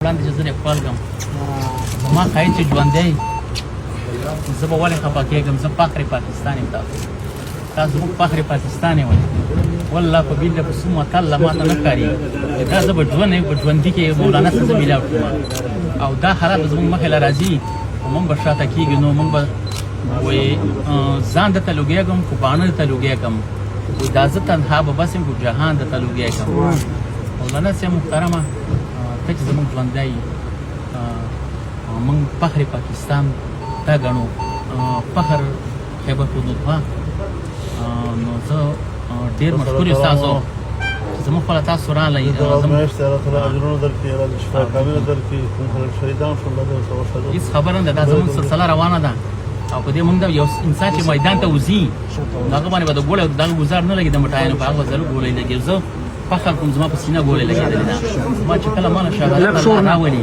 وړاندې چې زه لیکوال ږم زما ښایي چې ژوندی زه به ولې خفه کېږم زه فخر پاکستان یم تاسو زموږ فخر پاکستان یې والله په بیله په څومره متل ماته نه ښکارېږي چې دا زه به ژوند یم په ژوندي کې مولانا ته زه میلاو شوم او دا حالات به زموږ مخې له راځي خو موږ به شاته کېږو نو موږ به وایي ځان درته لوګېږم خو باڼه درته لوګېږم وایي دا زه تنها به بس یم خو جهان درته لوګېږم مولانا صاحب محترمه ته چې زموږ ژوندی موږ فخر پاکستان دا ګڼو فخر خیبر پښتونخوا نو زه ډېر مشکور یم ستاسو چې زموږ خپله تاسو راغلی هېڅ خبره نه ده دا زموږ سلسله روانه ده او په دې موږ د یو انسان چې میدان ته وځي هغه باندې به د ګوړې دغه ګزار نه لګي د مټایانو په هغه به ضرور ګولۍ لګي زه فخر کوم زما په سینه ګولۍ لګېدلې ده ما چې کله ماله شهادت الله راولي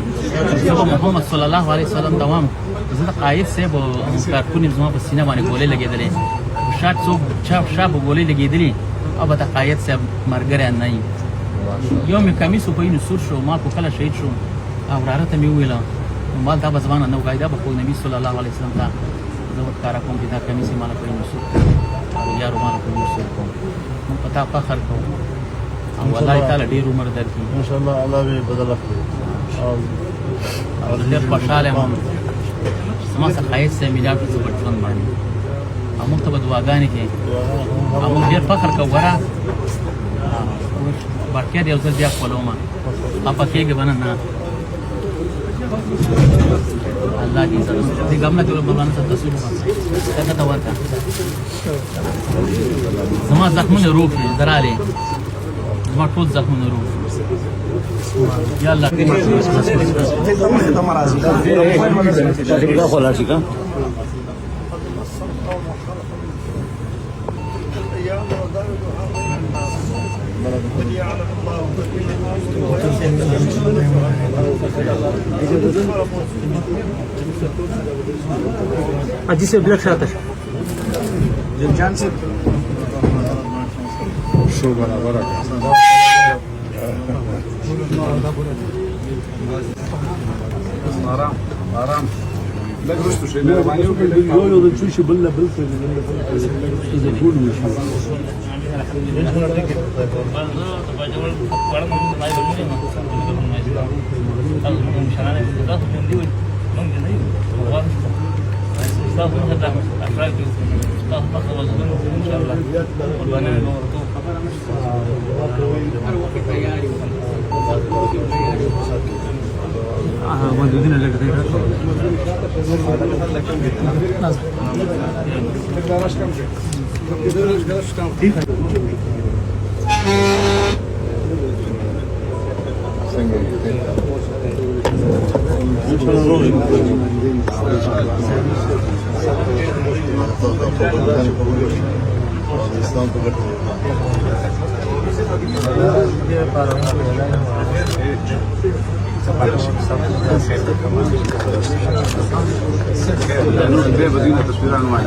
زه به محمد صلی الله علیه وسلم دوام زه د قاید صاحب کارکون یم زما په سینه باندې ګولۍ لګېدلې شاید څوک شا به ګولۍ لګېدلې او به د قاید صاحب ملګری نه وي یو مې کمیس و په وینو سور شو ما خو کله شهید شو او وراره ته مې وویله ما دا به زما نه وایي دا به خو نبي صلی الله علیه وسلم ته زه ورښکاره کوم چې دا کمیس یې ماله په وینو سور او یارو ماله په وینو سور کوم موږ په تا فخر کوو او الله تعالی ډېر عمر درکړي انشاءالله الله به بدله کړي او زه ډېر خوشحاله یم زما څخه ښایست دی میلاټ زه به ژوند مړ یم او موږ ته به دعاګانې کوي او موږ ډېر فخر کوو ګوره واقعیت یو ځل بیا خپلومه خفه کېږې به نه الله دې عزت دې ګم نه کړو مولانا صاحب تصویر څنګه ته ورته زما زخمونه روغ شي درالې زما ټول زخمونه روغ یا الله Hadi se blok şartır. Can se شو برابر آرام آرام لا جوستو شيء لا ما يقول شو بلا بلسه اذا يقول بدينا تصوير انواع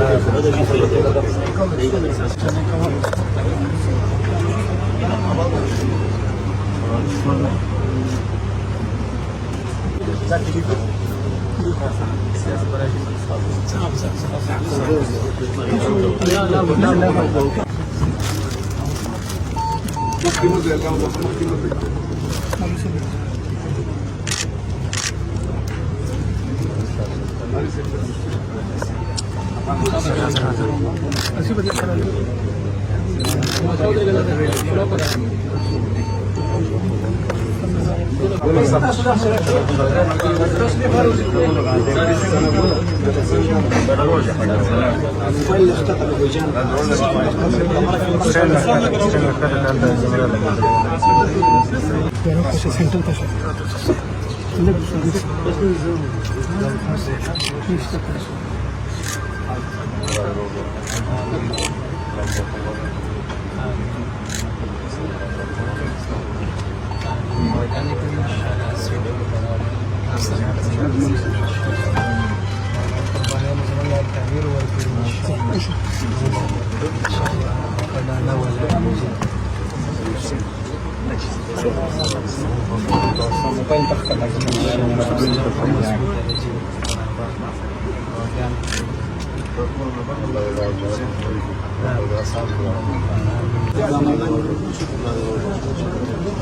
Thank you.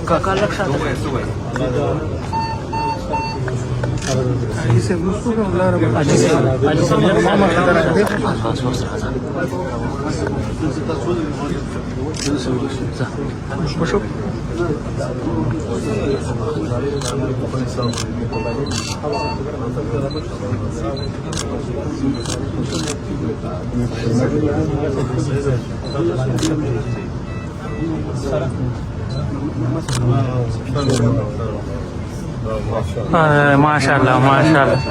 काका लक्षात माशाल्लाह माशाल्लाह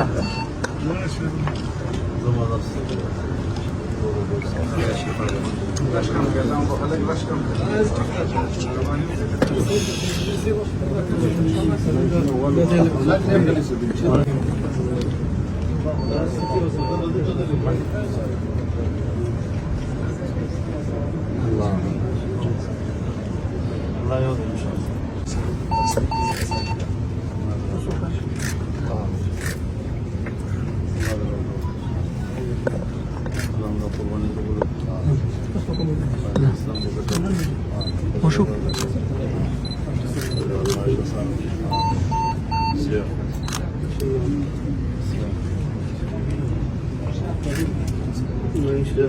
وشو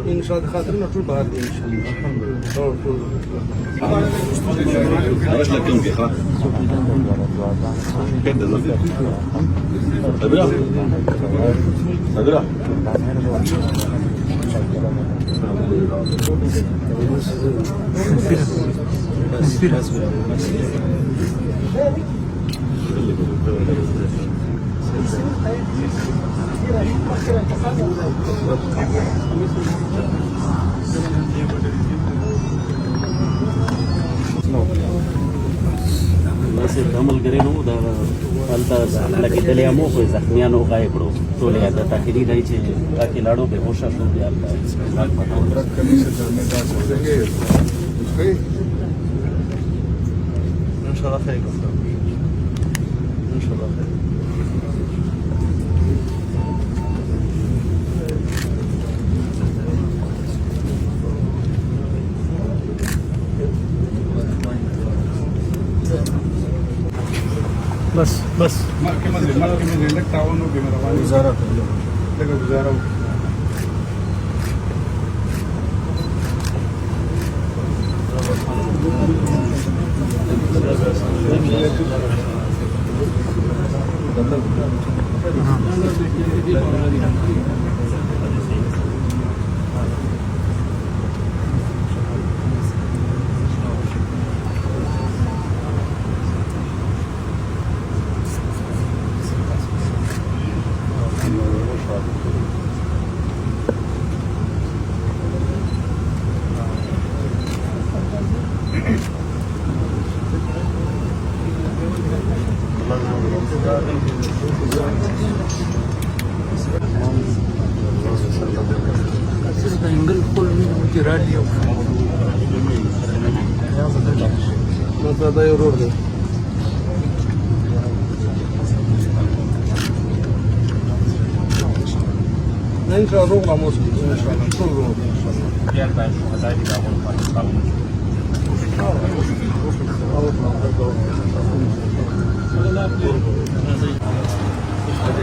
ان شاء الله خاطرنا طول بعد ان شاء الله الحمد لله عرفت لك كم في خاطر كده أدرى عمل کړی نو دا هلته لګېدلې مو خو زخمیانو غایب کړو ټول یې د تاخیري دی چې راکې لاړو بې هوشه شو بیا هلته ان شاء الله خير ان شاء الله خير بس بس ما كمان لك تعاونوا بمروان وزارة لك وزارة انجل كل من راديو ما ده يرور ده ان شاء الله روح مسلم ان شاء الله كل روح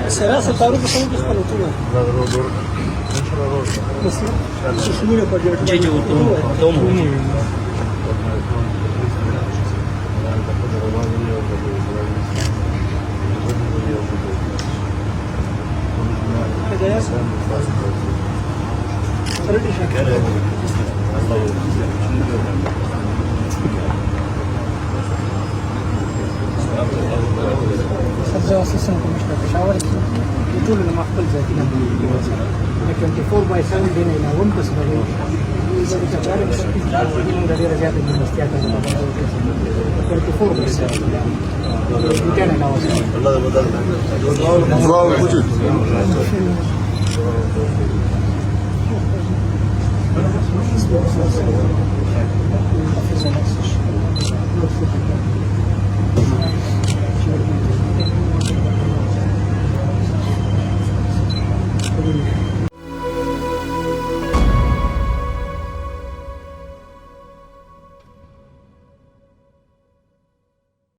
سلاسل تعرف بس مش قالوا لا روح ان شاء الله روح بس شو له بجد جيجي وتوم سبزة أساسا مش بتشاور يقول لما أقبل ذاتي لكن 24/7 بين إلى وين بس بقول إذا بتعرف ده رجعت من الاستيعاب 24/7 كان أنا الله موجود ټول